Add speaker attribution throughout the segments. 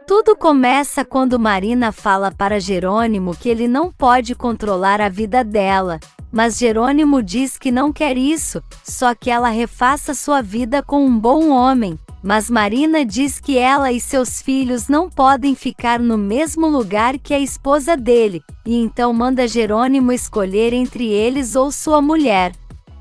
Speaker 1: Tudo começa quando Marina fala para Jerônimo que ele não pode controlar a vida dela, mas Jerônimo diz que não quer isso, só que ela refaça sua vida com um bom homem. Mas Marina diz que ela e seus filhos não podem ficar no mesmo lugar que a esposa dele, e então manda Jerônimo escolher entre eles ou sua mulher.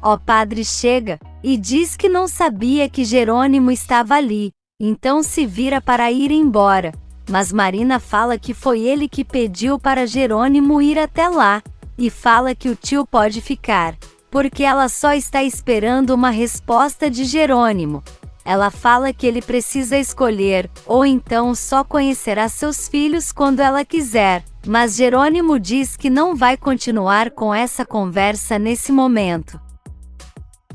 Speaker 1: O padre chega e diz que não sabia que Jerônimo estava ali, então se vira para ir embora. Mas Marina fala que foi ele que pediu para Jerônimo ir até lá, e fala que o tio pode ficar, porque ela só está esperando uma resposta de Jerônimo. Ela fala que ele precisa escolher, ou então só conhecerá seus filhos quando ela quiser, mas Jerônimo diz que não vai continuar com essa conversa nesse momento,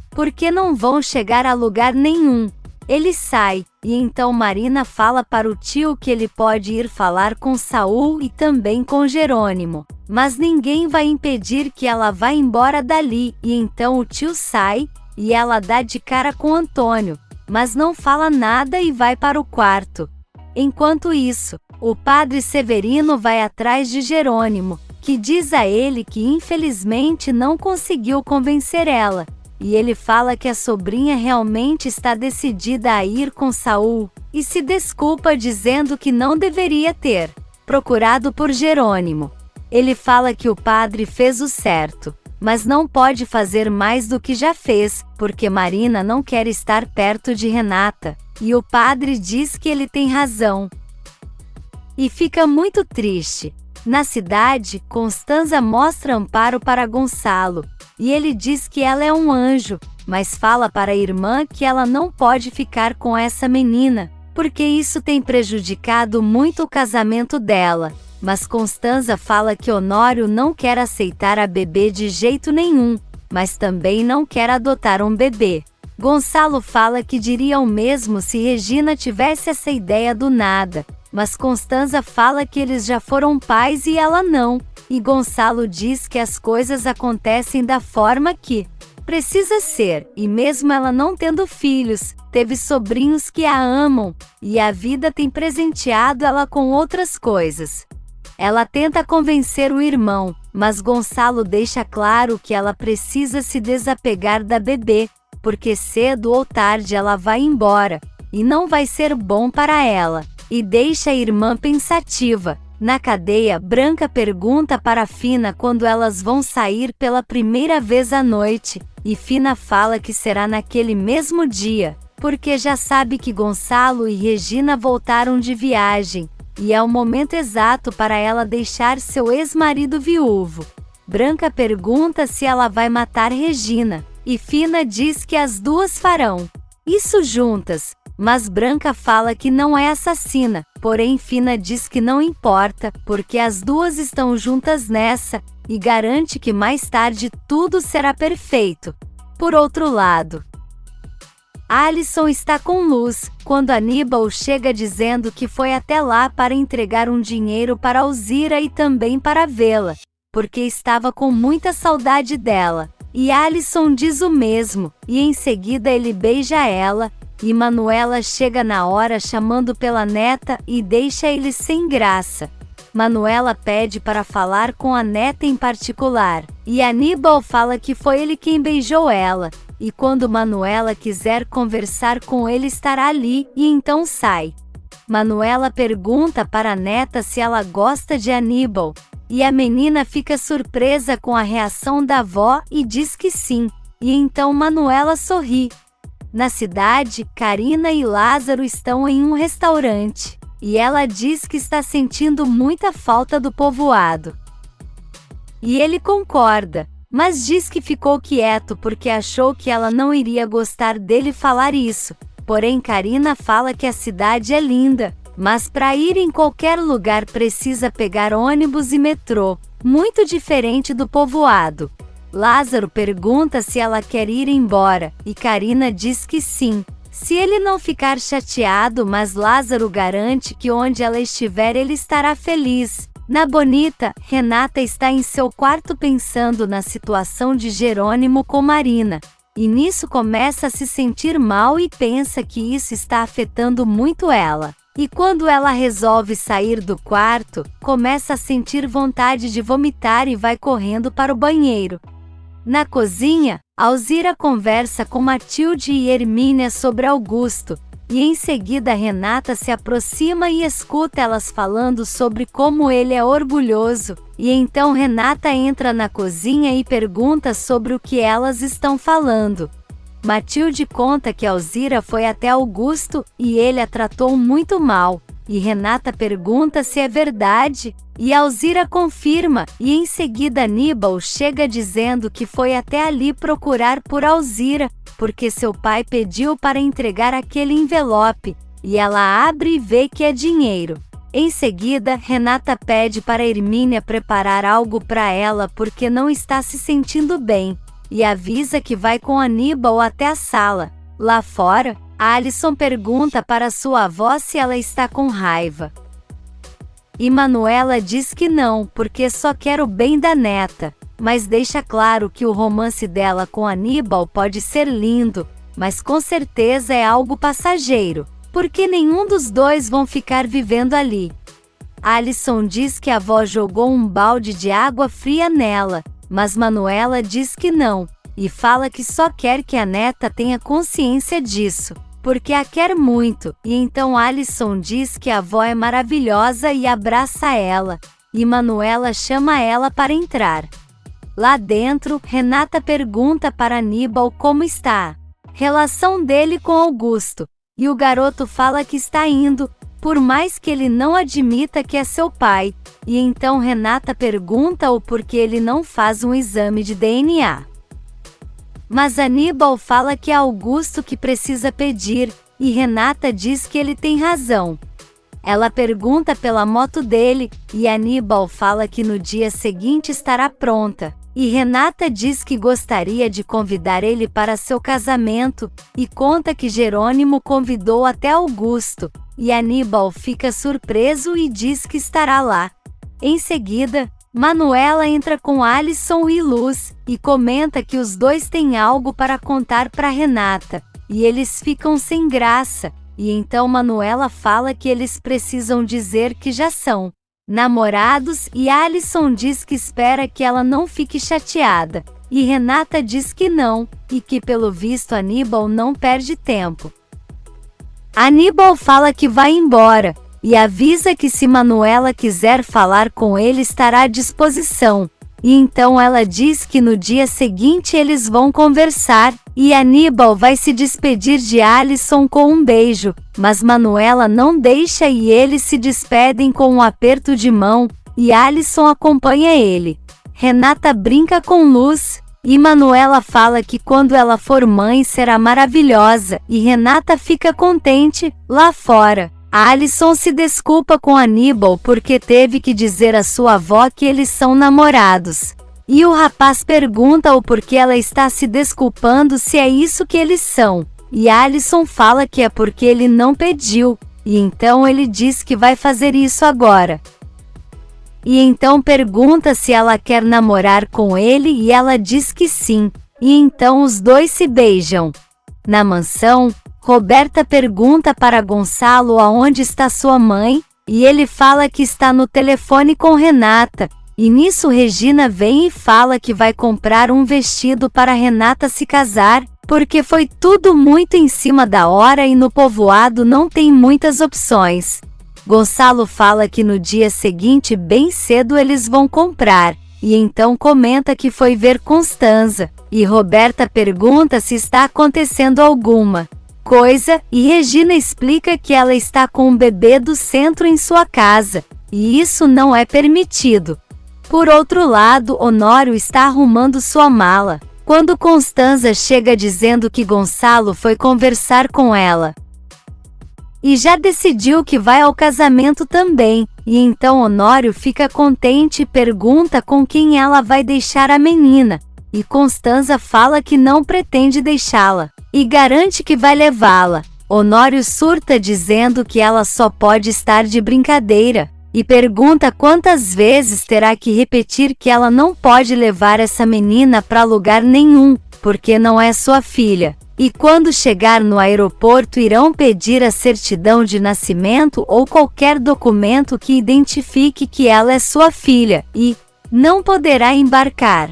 Speaker 1: porque não vão chegar a lugar nenhum. Ele sai, e então Marina fala para o tio que ele pode ir falar com Saul e também com Jerônimo, mas ninguém vai impedir que ela vá embora dali, e então o tio sai, e ela dá de cara com Antônio, mas não fala nada e vai para o quarto. Enquanto isso, o padre Severino vai atrás de Jerônimo, que diz a ele que infelizmente não conseguiu convencer ela, e ele fala que a sobrinha realmente está decidida a ir com Saul, e se desculpa dizendo que não deveria ter procurado por Jerônimo. Ele fala que o padre fez o certo, mas não pode fazer mais do que já fez, porque Marina não quer estar perto de Renata, e o padre diz que ele tem razão. E fica muito triste. Na cidade, Constanza mostra Amparo para Gonçalo, e ele diz que ela é um anjo, mas fala para a irmã que ela não pode ficar com essa menina, porque isso tem prejudicado muito o casamento dela. Mas Constanza fala que Honório não quer aceitar a bebê de jeito nenhum, mas também não quer adotar um bebê. Gonçalo fala que diria o mesmo se Regina tivesse essa ideia do nada, mas Constanza fala que eles já foram pais e ela não, e Gonçalo diz que as coisas acontecem da forma que precisa ser, e mesmo ela não tendo filhos, teve sobrinhos que a amam, e a vida tem presenteado ela com outras coisas. Ela tenta convencer o irmão, mas Gonçalo deixa claro que ela precisa se desapegar da bebê, porque cedo ou tarde ela vai embora, e não vai ser bom para ela, e deixa a irmã pensativa. Na cadeia, Branca pergunta para Fina quando elas vão sair pela primeira vez à noite, e Fina fala que será naquele mesmo dia, porque já sabe que Gonçalo e Regina voltaram de viagem, e é o momento exato para ela deixar seu ex-marido viúvo. Branca pergunta se ela vai matar Regina, e Fina diz que as duas farão isso juntas, mas Branca fala que não é assassina, porém Fina diz que não importa, porque as duas estão juntas nessa, e garante que mais tarde tudo será perfeito. Por outro lado, Alisson está com Luz, quando Aníbal chega dizendo que foi até lá para entregar um dinheiro para Alzira e também para vê-la, porque estava com muita saudade dela, e Alisson diz o mesmo, e em seguida ele beija ela, e Manuela chega na hora chamando pela neta e deixa ele sem graça. Manuela pede para falar com a neta em particular, e Aníbal fala que foi ele quem beijou ela, e quando Manuela quiser conversar com ele estará ali, e então sai. Manuela pergunta para a neta se ela gosta de Aníbal, e a menina fica surpresa com a reação da avó e diz que sim, e então Manuela sorri. Na cidade, Karina e Lázaro estão em um restaurante, e ela diz que está sentindo muita falta do povoado. E ele concorda, mas diz que ficou quieto porque achou que ela não iria gostar dele falar isso. Porém Karina fala que a cidade é linda, mas para ir em qualquer lugar precisa pegar ônibus e metrô, muito diferente do povoado. Lázaro pergunta se ela quer ir embora, e Karina diz que sim, se ele não ficar chateado, mas Lázaro garante que onde ela estiver ele estará feliz. Na Bonita, Renata está em seu quarto pensando na situação de Jerônimo com Marina, e nisso começa a se sentir mal e pensa que isso está afetando muito ela. E quando ela resolve sair do quarto, começa a sentir vontade de vomitar e vai correndo para o banheiro. Na cozinha, Alzira conversa com Matilde e Hermínia sobre Augusto, e em seguida Renata se aproxima e escuta elas falando sobre como ele é orgulhoso, e então Renata entra na cozinha e pergunta sobre o que elas estão falando. Matilde conta que Alzira foi até Augusto e ele a tratou muito mal, e Renata pergunta se é verdade, e Alzira confirma, e em seguida Aníbal chega dizendo que foi até ali procurar por Alzira, porque seu pai pediu para entregar aquele envelope, e ela abre e vê que é dinheiro. Em seguida, Renata pede para Hermínia preparar algo para ela porque não está se sentindo bem, e avisa que vai com Aníbal até a sala. Lá fora, Alison pergunta para sua avó se ela está com raiva. E Manuela diz que não, porque só quer o bem da neta, mas deixa claro que o romance dela com Aníbal pode ser lindo, mas com certeza é algo passageiro, porque nenhum dos dois vão ficar vivendo ali. Alison diz que a avó jogou um balde de água fria nela, mas Manuela diz que não, e fala que só quer que a neta tenha consciência disso, porque a quer muito, e então Alison diz que a avó é maravilhosa e abraça ela, e Manuela chama ela para entrar. Lá dentro, Renata pergunta para Aníbal como está a relação dele com Augusto, e o garoto fala que está indo, por mais que ele não admita que é seu pai, e então Renata pergunta o porquê ele não faz um exame de DNA. Mas Aníbal fala que é Augusto que precisa pedir, e Renata diz que ele tem razão. Ela pergunta pela moto dele, e Aníbal fala que no dia seguinte estará pronta, e Renata diz que gostaria de convidar ele para seu casamento, e conta que Jerônimo convidou até Augusto, e Aníbal fica surpreso e diz que estará lá. Em seguida, Manuela entra com Alison e Luz, e comenta que os dois têm algo para contar para Renata, e eles ficam sem graça, e então Manuela fala que eles precisam dizer que já são namorados, e Alison diz que espera que ela não fique chateada, e Renata diz que não, e que pelo visto Aníbal não perde tempo. Aníbal fala que vai embora, e avisa que se Manuela quiser falar com ele estará à disposição, e então ela diz que no dia seguinte eles vão conversar, e Aníbal vai se despedir de Alison com um beijo, mas Manuela não deixa e eles se despedem com um aperto de mão, e Alison acompanha ele. Renata brinca com Luz, e Manuela fala que quando ela for mãe será maravilhosa, e Renata fica contente. Lá fora, Alison se desculpa com Aníbal porque teve que dizer à sua avó que eles são namorados. E o rapaz pergunta o porquê ela está se desculpando se é isso que eles são. E Alison fala que é porque ele não pediu, e então ele diz que vai fazer isso agora. E então pergunta se ela quer namorar com ele e ela diz que sim, e então os dois se beijam. Na mansão, Roberta pergunta para Gonçalo aonde está sua mãe, e ele fala que está no telefone com Renata, e nisso Regina vem e fala que vai comprar um vestido para Renata se casar, porque foi tudo muito em cima da hora e no povoado não tem muitas opções. Gonçalo fala que no dia seguinte bem cedo eles vão comprar, e então comenta que foi ver Constanza, e Roberta pergunta se está acontecendo alguma coisa, e Regina explica que ela está com um bebê do centro em sua casa, e isso não é permitido. Por outro lado, Honório está arrumando sua mala, quando Constanza chega dizendo que Gonçalo foi conversar com ela e já decidiu que vai ao casamento também, e então Honório fica contente e pergunta com quem ela vai deixar a menina, e Constanza fala que não pretende deixá-la, e garante que vai levá-la. Honório surta dizendo que ela só pode estar de brincadeira, e pergunta quantas vezes terá que repetir que ela não pode levar essa menina para lugar nenhum, porque não é sua filha. E quando chegar no aeroporto irão pedir a certidão de nascimento ou qualquer documento que identifique que ela é sua filha, e não poderá embarcar.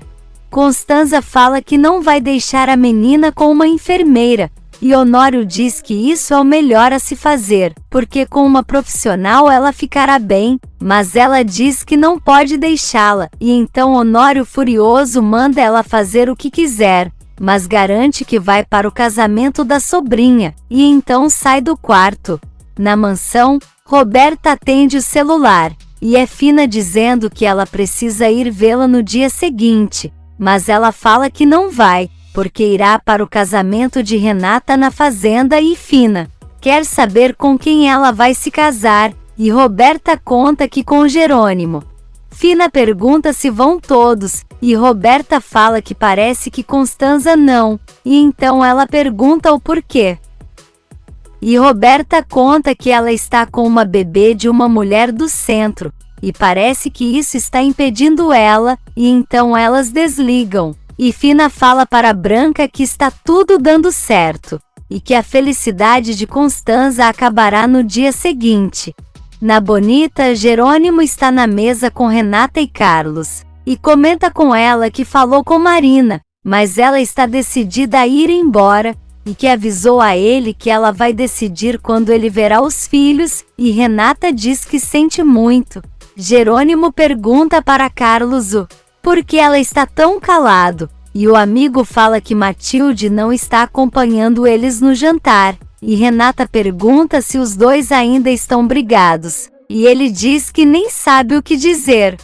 Speaker 1: Constanza fala que não vai deixar a menina com uma enfermeira, e Honório diz que isso é o melhor a se fazer, porque com uma profissional ela ficará bem, mas ela diz que não pode deixá-la, e então Honório furioso manda ela fazer o que quiser, mas garante que vai para o casamento da sobrinha, e então sai do quarto. Na mansão, Roberta atende o celular, e é Fina dizendo que ela precisa ir vê-la no dia seguinte, mas ela fala que não vai, porque irá para o casamento de Renata na fazenda e Fina quer saber com quem ela vai se casar, e Roberta conta que com Jerônimo. Fina pergunta se vão todos, e Roberta fala que parece que Constanza não, e então ela pergunta o porquê. E Roberta conta que ela está com uma bebê de uma mulher do centro, e parece que isso está impedindo ela, e então elas desligam. E Fina fala para Branca que está tudo dando certo, e que a felicidade de Constanza acabará no dia seguinte. Na Bonita, Jerônimo está na mesa com Renata e Carlos, e comenta com ela que falou com Marina, mas ela está decidida a ir embora, e que avisou a ele que ela vai decidir quando ele verá os filhos, e Renata diz que sente muito. Jerônimo pergunta para Carlos por que ela está tão calado, e o amigo fala que Matilde não está acompanhando eles no jantar, e Renata pergunta se os dois ainda estão brigados, e ele diz que nem sabe o que dizer.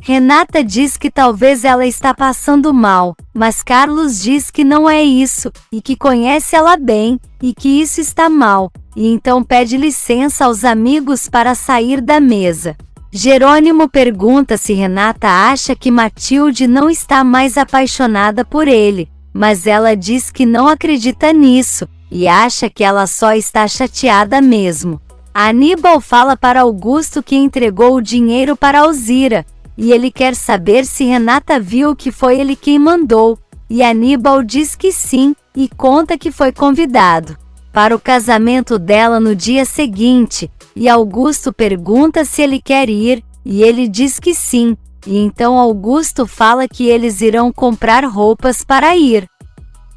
Speaker 1: Renata diz que talvez ela está passando mal, mas Carlos diz que não é isso, e que conhece ela bem, e que isso está mal, e então pede licença aos amigos para sair da mesa. Jerônimo pergunta se Renata acha que Matilde não está mais apaixonada por ele, mas ela diz que não acredita nisso, e acha que ela só está chateada mesmo. Aníbal fala para Augusto que entregou o dinheiro para Alzira, e ele quer saber se Renata viu que foi ele quem mandou, e Aníbal diz que sim, e conta que foi convidado para o casamento dela no dia seguinte, e Augusto pergunta se ele quer ir, e ele diz que sim, e então Augusto fala que eles irão comprar roupas para ir.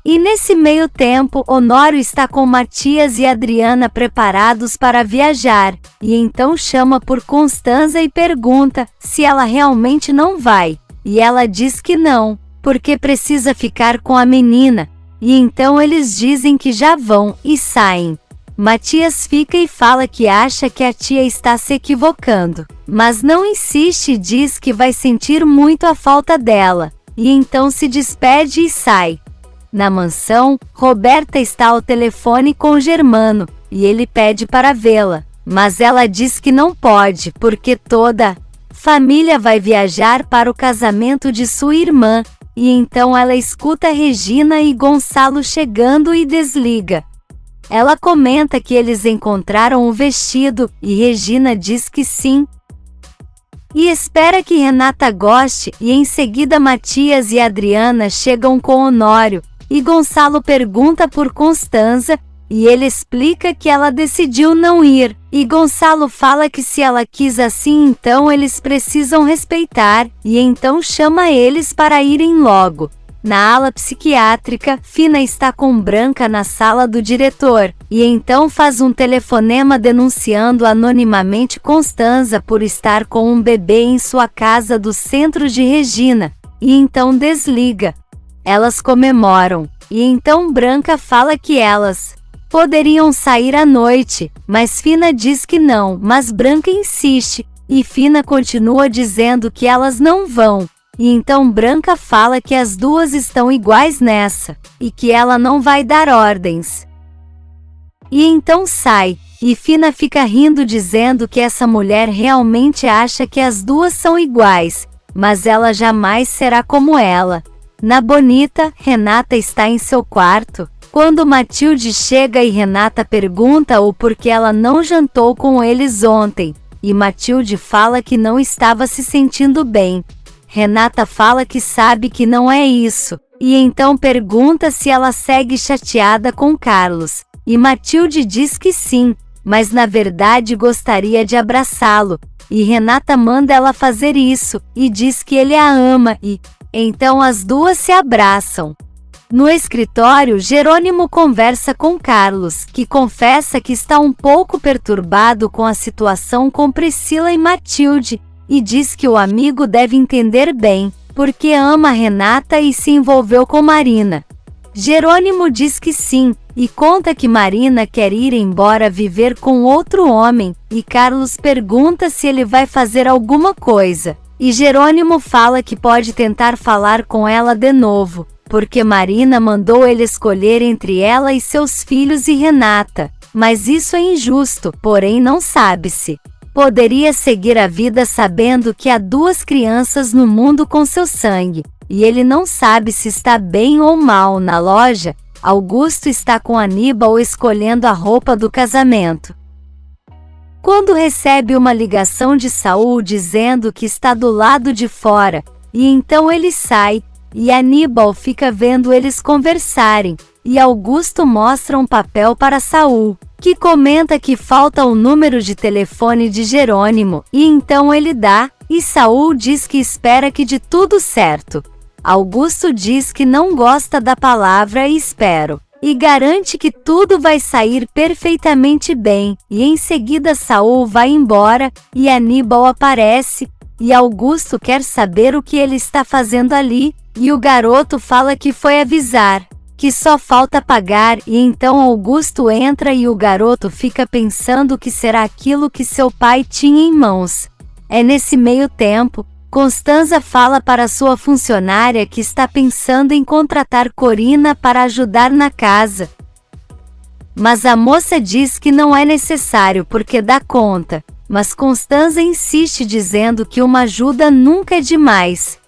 Speaker 1: E nesse meio tempo, Honório está com Matias e Adriana preparados para viajar, e então chama por Constanza e pergunta se ela realmente não vai, e ela diz que não, porque precisa ficar com a menina, e então eles dizem que já vão, e saem. Matias fica e fala que acha que a tia está se equivocando, mas não insiste e diz que vai sentir muito a falta dela, e então se despede e sai. Na mansão, Roberta está ao telefone com Germano, e ele pede para vê-la, mas ela diz que não pode, porque toda a família vai viajar para o casamento de sua irmã, e então ela escuta Regina e Gonçalo chegando e desliga. Ela comenta que eles encontraram o vestido, e Regina diz que sim, e espera que Renata goste, e em seguida Matias e Adriana chegam com Honório, e Gonçalo pergunta por Constanza, e ele explica que ela decidiu não ir, e Gonçalo fala que se ela quis assim então eles precisam respeitar, e então chama eles para irem logo. Na ala psiquiátrica, Fina está com Branca na sala do diretor, e então faz um telefonema denunciando anonimamente Constanza por estar com um bebê em sua casa do centro de Regina, e então desliga. Elas comemoram, e então Branca fala que elas poderiam sair à noite, mas Fina diz que não, mas Branca insiste, e Fina continua dizendo que elas não vão, e então Branca fala que as duas estão iguais nessa, e que ela não vai dar ordens. E então sai, e Fina fica rindo dizendo que essa mulher realmente acha que as duas são iguais, mas ela jamais será como ela. Na Bonita, Renata está em seu quarto, quando Matilde chega e Renata pergunta o porquê ela não jantou com eles ontem, e Matilde fala que não estava se sentindo bem. Renata fala que sabe que não é isso, e então pergunta se ela segue chateada com Carlos, e Matilde diz que sim, mas na verdade gostaria de abraçá-lo, e Renata manda ela fazer isso, e diz que ele a ama e, então as duas se abraçam. No escritório, Jerônimo conversa com Carlos, que confessa que está um pouco perturbado com a situação com Priscila e Matilde, e diz que o amigo deve entender bem, porque ama Renata e se envolveu com Marina. Jerônimo diz que sim, e conta que Marina quer ir embora viver com outro homem, e Carlos pergunta se ele vai fazer alguma coisa, e Jerônimo fala que pode tentar falar com ela de novo, porque Marina mandou ele escolher entre ela e seus filhos e Renata, mas isso é injusto, porém não sabe-se. Poderia seguir a vida sabendo que há duas crianças no mundo com seu sangue, e ele não sabe se está bem ou mal. Na loja, Augusto está com Aníbal escolhendo a roupa do casamento. Quando recebe uma ligação de Saul dizendo que está do lado de fora, e então ele sai, e Aníbal fica vendo eles conversarem, e Augusto mostra um papel para Saul, que comenta que falta o número de telefone de Jerônimo, e então ele dá, e Saul diz que espera que dê tudo certo. Augusto diz que não gosta da palavra espero, e garante que tudo vai sair perfeitamente bem, e em seguida Saul vai embora, e Aníbal aparece, e Augusto quer saber o que ele está fazendo ali, e o garoto fala que foi avisar, que só falta pagar, e então Augusto entra e o garoto fica pensando que será aquilo que seu pai tinha em mãos. É nesse meio tempo, Constanza fala para sua funcionária que está pensando em contratar Corina para ajudar na casa. Mas a moça diz que não é necessário porque dá conta, mas Constanza insiste dizendo que uma ajuda nunca é demais.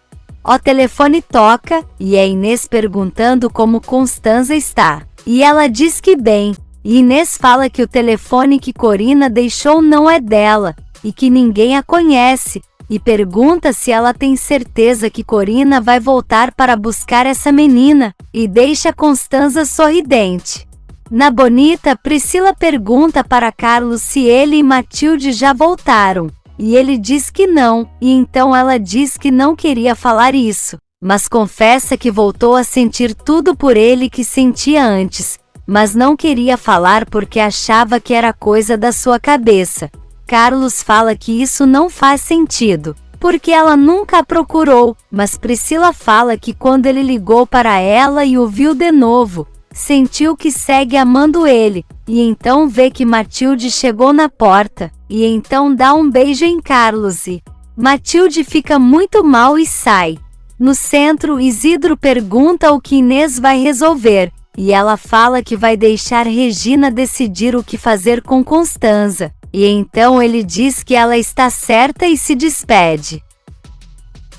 Speaker 1: O telefone toca, e é Inês perguntando como Constanza está. E ela diz que bem, e Inês fala que o telefone que Corina deixou não é dela, e que ninguém a conhece, e pergunta se ela tem certeza que Corina vai voltar para buscar essa menina, e deixa Constanza sorridente. Na bonita, Priscila pergunta para Carlos se ele e Matilde já voltaram. E ele diz que não, e então ela diz que não queria falar isso, mas confessa que voltou a sentir tudo por ele que sentia antes, mas não queria falar porque achava que era coisa da sua cabeça. Carlos fala que isso não faz sentido, porque ela nunca a procurou, mas Priscila fala que quando ele ligou para ela e o viu de novo, sentiu que segue amando ele, e então vê que Matilde chegou na porta, e então dá um beijo em Carlos e Matilde fica muito mal e sai. No centro, Isidro pergunta o que Inês vai resolver, e ela fala que vai deixar Regina decidir o que fazer com Constanza, e então ele diz que ela está certa e se despede.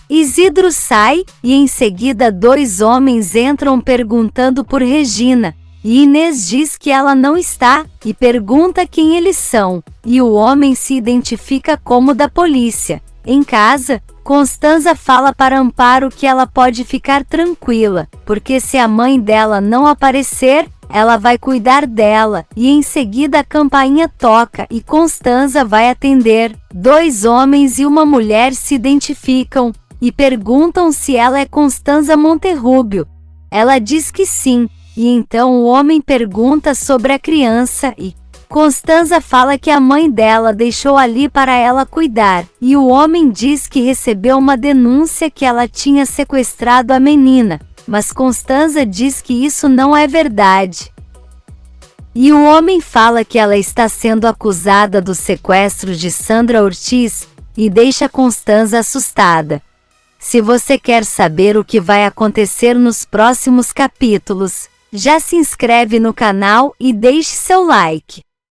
Speaker 1: Isidro sai, e em seguida dois homens entram perguntando por Regina, e Inês diz que ela não está, e pergunta quem eles são, e o homem se identifica como da polícia. Em casa, Constanza fala para Amparo que ela pode ficar tranquila, porque se a mãe dela não aparecer, ela vai cuidar dela, e em seguida a campainha toca e Constanza vai atender. Dois homens e uma mulher se identificam, e perguntam se ela é Constanza Monterrubio. Ela diz que sim, e então o homem pergunta sobre a criança e Constanza fala que a mãe dela deixou ali para ela cuidar, e o homem diz que recebeu uma denúncia que ela tinha sequestrado a menina, mas Constanza diz que isso não é verdade. E o homem fala que ela está sendo acusada do sequestro de Sandra Ortiz, e deixa Constanza assustada. Se você quer saber o que vai acontecer nos próximos capítulos, já se inscreve no canal e deixe seu like.